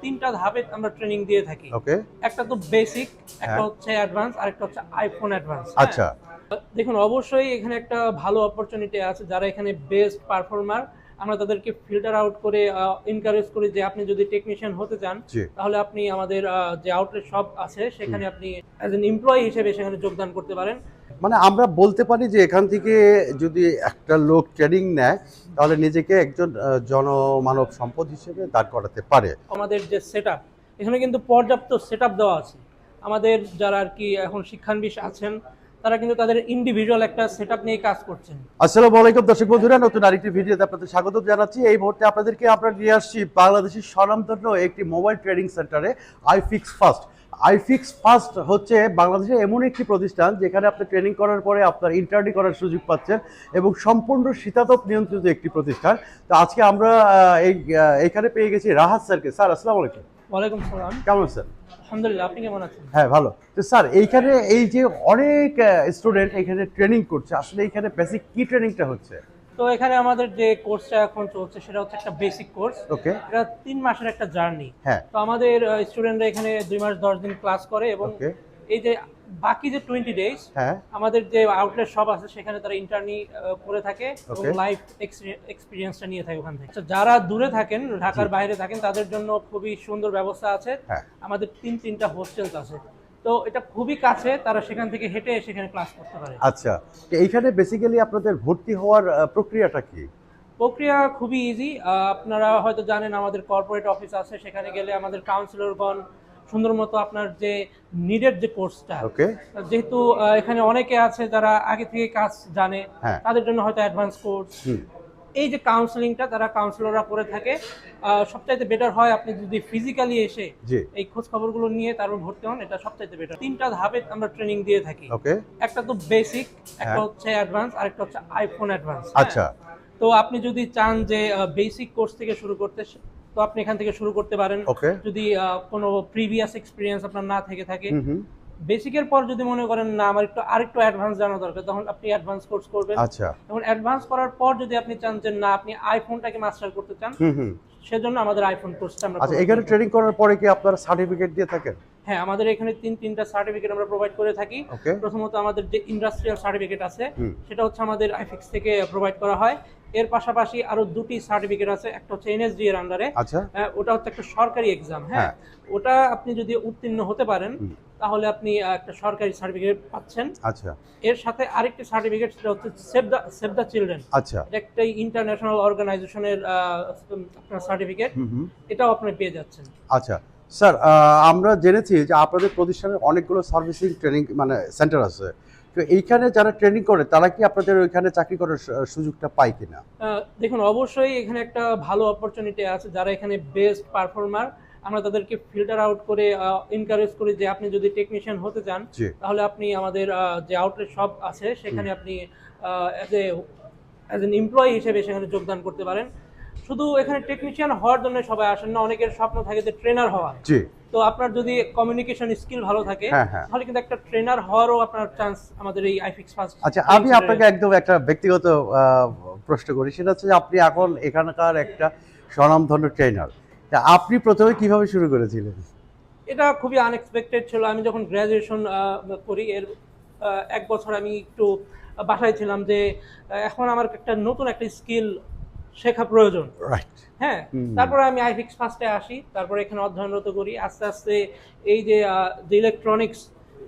তিনটা ধাপে আমরা ট্রেনিং দিয়ে থাকি। ওকে। একটা তো বেসিক, একটা হ্যাঁ। হচ্ছে অ্যাডভান্স, আর একটা হচ্ছে আইফোন অ্যাডভান্স। আচ্ছা। দেখুন, অবশ্যই এখানে একটা ভালো অপরচুনিটি আছে। যারা এখানে বেস্ট পারফর্মার, আমরা তাদেরকে ফিল্টার আউট করে এনকারেজ করি যে আপনি যদি টেকনিশিয়ান হতে চান, জি। তাহলে আপনি আমাদের যে আউটলেট শপ আছে হুম। সেখানে আপনি অ্যাজ এন এমপ্লয়ি হিসেবে সেখানে যোগদান করতে পারেন। মানে আমরা বলতে পারি যে এখান থেকে যদি একটা লোক ট্রেনিং নেয় তাহলে নিজেকে একজন জনমানব সম্পদ হিসেবে দাঁড় করাতে পারে। আমাদের যে সেটআপ, এখানে কিন্তু পর্যাপ্ত সেটআপ দেওয়া আছে। আমাদের যারা আর কি এখন শিক্ষানবিশ আছেন, তারা কিন্তু তাদের ইন্ডিভিজুয়াল একটা সেটআপ নিয়ে কাজ করছেন। আসসালামু আলাইকুম দর্শক বন্ধুরা, নতুন আরেকটি ভিডিওতে আপনাদের স্বাগত জানাচ্ছি। এই মুহূর্তে আপনাদেরকে আমরা নিয়ে আসছি বাংলাদেশের স্বনামধন্য একটি মোবাইল ট্রেনিং সেন্টারে, আইফিক্স ফার্স্ট। আইফিক্স ফার্স্ট হচ্ছে বাংলাদেশে এমন একটি প্রতিষ্ঠান যেখানে আপনি ট্রেনিং করার পরে আপনার ইন্টার্নি করার সুযোগ পাচ্ছেন এবং সম্পূর্ণ শীতাতপ নিয়ন্ত্রিত একটি প্রতিষ্ঠান। তো আজকে আমরা এখানে পেয়ে গেছি রাহাত স্যারকে। স্যার আসসালামু আলাইকুম। ওয়ালাইকুম সালাম। কেমন আছেন? আলহামদুলিল্লাহ, আপনি কেমন আছেন? হ্যাঁ ভালো। তো স্যার এইখানে এই যে অনেক স্টুডেন্ট এখানে ট্রেনিং করছে, আসলে এখানে বেসিক কি ট্রেনিংটা হচ্ছে? তো এখানে আমাদের যে কোর্সটা এখন চলছে সেটা হচ্ছে একটা বেসিক কোর্স। ওকে। এটা 3 মাসের একটা জার্নি। হ্যাঁ। তো আমাদের স্টুডেন্টরা এখানে 2 মাস 10 দিন ক্লাস করে এবং ওকে। এই যে বাকি যে 20 ডেজ, হ্যাঁ। আমাদের যে আউটলেট শপ আছে সেখানে তারা ইন্টার্নি করে থাকে এবং Okay. লাইফ এক্সপিরিয়েন্সটা নিয়ে থাকে ওখান থেকে। তো যারা দূরে থাকেন, ঢাকার বাইরে থাকেন, তাদের জন্য খুবই সুন্দর ব্যবস্থা আছে। হ্যাঁ। আমাদের তিনটা হোস্টেলস আছে, তো এটা খুবই কাছে, তারা সেখান থেকে হেঁটে সেখানে ক্লাস করতে পারে। আচ্ছা, তো এইখানে বেসিক্যালি আপনাদের ভর্তি হওয়ার প্রক্রিয়াটা কি? প্রক্রিয়া খুবই ইজি। আপনারা হয়তো জানেন আমাদের কর্পোরেট অফিস আছে, সেখানে গেলে আমাদের কাউন্সিলরগণ সুন্দর মতো আপনার যে নিডেড যে কোর্সটা, ওকে। যেহেতু এখানে অনেকে আছে যারা আগে থেকে কাজ জানে, হ্যাঁ। তাদের জন্য হয়তো অ্যাডভান্স কোর্স, হুম। এই যে কাউন্সেলিংটা তারা কাউন্সিলররা করে থাকে। সবচাইতে বেটার হয় আপনি যদি ফিজিক্যালি এসে জি। এই খোঁজ খবরগুলো নিয়ে তারপর ভর্তি হন, এটা সবচাইতে বেটার। তিনটা ধাপে আমরা ট্রেনিং দিয়ে থাকি। ওকে। একটা তো বেসিক, একটা হ্যাঁ। হচ্ছে অ্যাডভান্স, আর একটা হচ্ছে আইফোন অ্যাডভান্স। আচ্ছা। তো আপনি যদি চান যে বেসিক কোর্স থেকে শুরু করতে, তো আপনি এখান থেকে শুরু করতে পারেন। ওকে। যদি কোনো প্রিভিয়াস এক্সপিরিয়েন্স আপনার না থেকে থাকে, হুম হুম। বেসিকের পর যদি মনে করেন না আমার আরেকটু অ্যাডভান্স জানা দরকার, তখন আপনি অ্যাডভান্স কোর্স করবেন। আচ্ছা। এবং অ্যাডভান্স করার পর যদি আপনি চান যে না আপনি আইফোনটাকে মাস্টার করতে চান, হুম হুম। সেজন্য আমাদের আইফোন কোর্সটা আমরা আচ্ছা, provide এখানে করি। ট্রেনিং করার পরে কি আপনারা সার্টিফিকেট দিয়ে থাকেন? হ্যাঁ, আমাদের এখানে তিনটা সার্টিফিকেট আমরা প্রোভাইড করে থাকি। ওকে। প্রথমত আমাদের যে ইন্ডাস্ট্রিয়াল সার্টিফিকেট আছে, হুম। সেটা হচ্ছে আমাদের আইফিক্স থেকে প্রোভাইড করা হয়। এর পাশাপাশি আরো দুটি সার্টিফিকেট আছে, একটা হচ্ছে এনএসডি এর আন্ডারে। আচ্ছা। ওটা হচ্ছে একটা সরকারি এক্সাম। হ্যাঁ, হ্যাঁ। ওটা আপনি যদি উত্তীর্ণ হতে পারেন, হুম। তাহলে আপনি একটা সরকারি সার্টিফিকেট পাচ্ছেন। আচ্ছা। এর সাথে আরেকটি সার্টিফিকেট, সেটা হচ্ছে সেভ দ্য চিলড্রেন। আচ্ছা। এটা একটা ইন্টারন্যাশনাল অর্গানাইজেশনের আপনার সার্টিফিকেট, হুম হুম। এটাও আপনি পেয়ে যাচ্ছেন। আচ্ছা স্যার, আমরা জেনেছি যে আপনাদের প্রতিষ্ঠানের অনেকগুলো সার্ভিসিং ট্রেনিং মানে সেন্টার আছে। তো এইখানে যারা ট্রেনিং করে তারা কি আপনাদের ওইখানে চাকরি করার সুযোগটা পায় কিনা? দেখুন, অবশ্যই এখানে একটা ভালো অপরচুনিটি আছে। যারা এখানে বেস্ট পারফর্মার, আমরা তাদেরকে ফিল্টার আউট করে এনকারেজ করি যে আপনি যদি টেকনিশিয়ান হতে চান, জি। তাহলে আপনি আমাদের যে আউটলেট শপ আছে সেখানে আপনি অ্যাজ এন এমপ্লয়ি হিসেবে সেখানে যোগদান করতে পারেন। শুধু এখানে টেকনিশিয়ান হওয়ার জন্য সবাই আসেন না, অনেকের স্বপ্ন থাকে যে ট্রেনার হওয়া। জি। তো আপনার যদি কমিউনিকেশন স্কিল ভালো থাকে, হ্যাঁ, হ্যাঁ। তাহলে কিন্তু একটা ট্রেনার হওয়ারও আপনার চান্স আমাদের এই আইফিক্স ফার্স্ট। আচ্ছা, আমি আপনাকে একদম একটা ব্যক্তিগত প্রশ্ন করি, সেটা হচ্ছে যে আপনি এখন এখানকার একটা স্বনামধন্য ট্রেনার। তা আপনি প্রথমে কিভাবে শুরু করেছিলেন? এটা খুবই আনএক্সপেক্টেড ছিল। আমি যখন গ্র্যাজুয়েশন করি, এর 1 বছর আমি একটু বাসায় ছিলাম যে এখন আমার একটা নতুন একটা স্কিল শেখা প্রয়োজন। রাইট। হ্যাঁ, হুম। তারপরে আমি আইফিক্স ফার্স্টে আসি, তারপরে এখানে অধ্যয়নরত করি। আস্তে আস্তে এই যে ইলেকট্রনিক্স,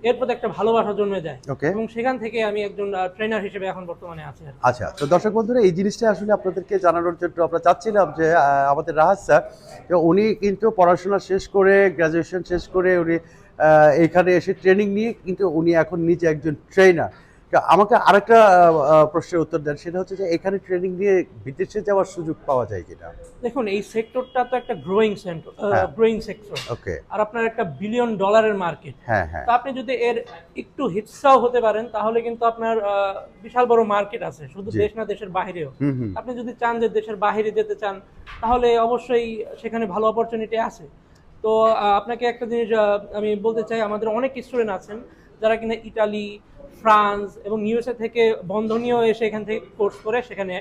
এর প্রতি একটা ভালোবাসা জন্মে যায়। ওকে। এবং সেখান থেকে আমি একজন ট্রেনার হিসেবে এখন বর্তমানে আছি আর কি। আচ্ছা, তো দর্শক বন্ধুরা, এই জিনিসটা আসলে আপনাদেরকে জানানোর জন্য আমরা চাচ্ছিলাম যে আমাদের রাহাত স্যার, তো উনি কিন্তু পড়াশোনা শেষ করে, গ্র্যাজুয়েশন শেষ করে উনি এইখানে এসে ট্রেনিং নিয়ে কিন্তু উনি এখন নিজে একজন ট্রেনার। আমাকে আরেকটা প্রশ্নের উত্তর দেন, সেটা হচ্ছে যে এখানে ট্রেনিং নিয়ে বিদেশে যাওয়ার সুযোগ পাওয়া যায় কিনা? দেখুন, এই সেক্টরটা তো একটা হ্যাঁ। Growing sector. ওকে। আর আপনার একটা বিলিয়ন ডলারের মার্কেট। হ্যাঁ হ্যাঁ। তো আপনি যদি এর একটু হিস্সাও হতে পারেন, তাহলে কিন্তু আপনার বিশাল বড় মার্কেট আছে, শুধু জি। দেশ না, দেশের বাইরেও। হুম হুম। আপনি যদি চান যে দেশের বাইরে যেতে চান, তাহলে অবশ্যই সেখানে ভালো অপরচুনিটি আছে। তো আপনাকে একটা জিনিস আমি বলতে চাই, আমাদের অনেক স্টুডেন্ট আছেন যারা কিনা ইটালি, ফ্রান্স এবং ইউএসএ থেকে বন্ধনীয় এসে এখান থেকে কোর্স করে সেখানে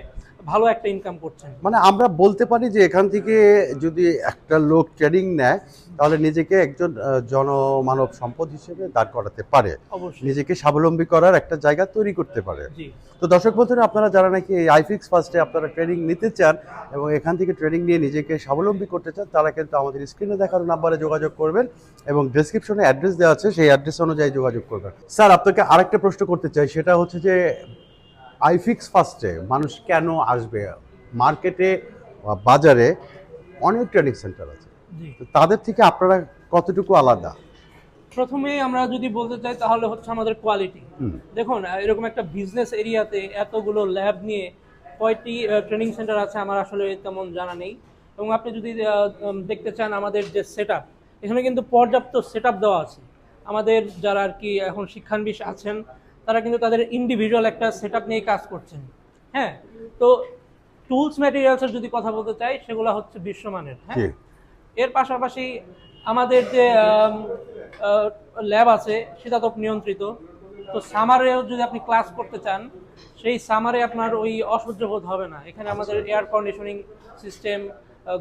ভালো একটা ইনকাম করছেন। মানে আমরা বলতে পারি যে এখান থেকে যদি একটা লোক ট্রেনিং নেয় তাহলে নিজেকে একজন জনমানব সম্পদ হিসেবে দাঁড় করাতে পারে, অবশ্যই। নিজেকে স্বাবলম্বী করার একটা জায়গা তৈরি করতে পারে। জি। তো দর্শক বন্ধুরা, আপনারা যারা নাকি এই আইফিক্স ফার্স্টে আপনারা ট্রেনিং নিতে চান এবং এখান থেকে ট্রেনিং নিয়ে নিজেকে স্বাবলম্বী করতে চান, তারা কিন্তু আমাদের স্ক্রিনে দেখানো নাম্বারে যোগাযোগ করবেন এবং ডেসক্রিপশনে অ্যাড্রেস দেওয়া আছে, সেই অ্যাড্রেস অনুযায়ী যোগাযোগ করবেন। স্যার, আপনাকে আরেকটা প্রশ্ন করতে চাই, সেটা হচ্ছে যে আইফিক্স ফার্স্টে মানুষ কেন আসবে? মার্কেটে বা বাজারে অনেক ট্রেনিং সেন্টার আছে, জি। তো তাদের থেকে আপনারা কতটুকু আলাদা? প্রথমে আমরা যদি বলতে চাই তাহলে হচ্ছে আমাদের কোয়ালিটি। দেখুন, এরকম একটা বিজনেস এরিয়াতে এতগুলো ল্যাব নিয়ে কয়টি ট্রেনিং সেন্টার আছে আমার আসলে তেমন জানা নেই। এবং আপনি যদি দেখতে চান আমাদের যে সেট আপ, এখানে কিন্তু পর্যাপ্ত সেট আপ দেওয়া আছে। আমাদের যারা আর কি এখন শিক্ষানবিশ আছেন তারা কিন্তু তাদের ইন্ডিভিজুয়াল একটা সেট আপ নিয়ে কাজ করছেন। হ্যাঁ, তো টুলস ম্যাটেরিয়ালসের যদি কথা বলতে চাই সেগুলো হচ্ছে বিশ্বমানের। হ্যাঁ, এর পাশাপাশি আমাদের যে ল্যাব আছে শীতাতপ নিয়ন্ত্রিত, তো সামারেও যদি আপনি ক্লাস করতে চান সেই সামারে আপনার ওই অসহ্য বোধ হবে না। এখানে আমাদের air conditioning system,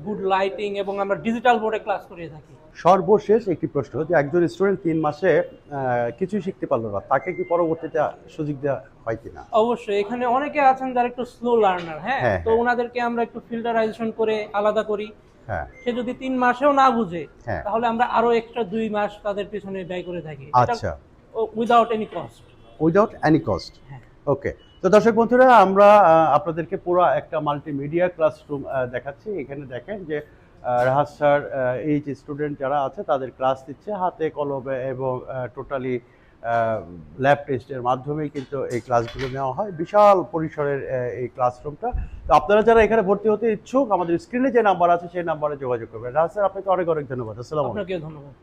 good lighting এবং আমরা ডিজিটাল বোর্ডে ক্লাস করিয়ে থাকি। সর্বশেষ একটি প্রশ্ন, যে একজন স্টুডেন্ট 3 মাসে কিছুই শিখতে পারলো না, তাকে কি পরবর্তীতে সুযোগ দেওয়া হয় কিনা? অবশ্যই, এখানে অনেকে আছেন যারা একটু স্লো লার্নার। হ্যাঁ, তো ওনাদেরকে আমরা একটু ফিল্টারাইজেশন করে আলাদা করি। হ্যাঁ, সে যদি 3 মাসেও না বুঝে হ্যাঁ, তাহলে আমরা আরো এক্সট্রা 2 মাস তাদের পিছনে ব্যয় করে থাকি। আচ্ছা, without any cost. Without any cost. হ্যাঁ। ওকে। তো দর্শক বন্ধুরা, আমরা আপনাদেরকে পুরো একটা মাল্টিমিডিয়া ক্লাসরুম দেখাচ্ছি। এখানে দেখেন যে রাহাত স্যার এই যে স্টুডেন্ট যারা আছে তাদের ক্লাস দিচ্ছে হাতে কলমে এবং টোটালি ল্যাব টেস্টের মাধ্যমেই কিন্তু এই ক্লাসগুলো নেওয়া হয়। বিশাল পরিসরের এই ক্লাসরুমটা। তো আপনারা যারা এখানে ভর্তি হতে ইচ্ছুক, আমাদের স্ক্রিনে যে নাম্বার আছে সেই নাম্বারে যোগাযোগ করবেন। রাহাত স্যার, আপনাকে অনেক অনেক ধন্যবাদ। আসসালামু আলাইকুম। আপনাকেও ধন্যবাদ।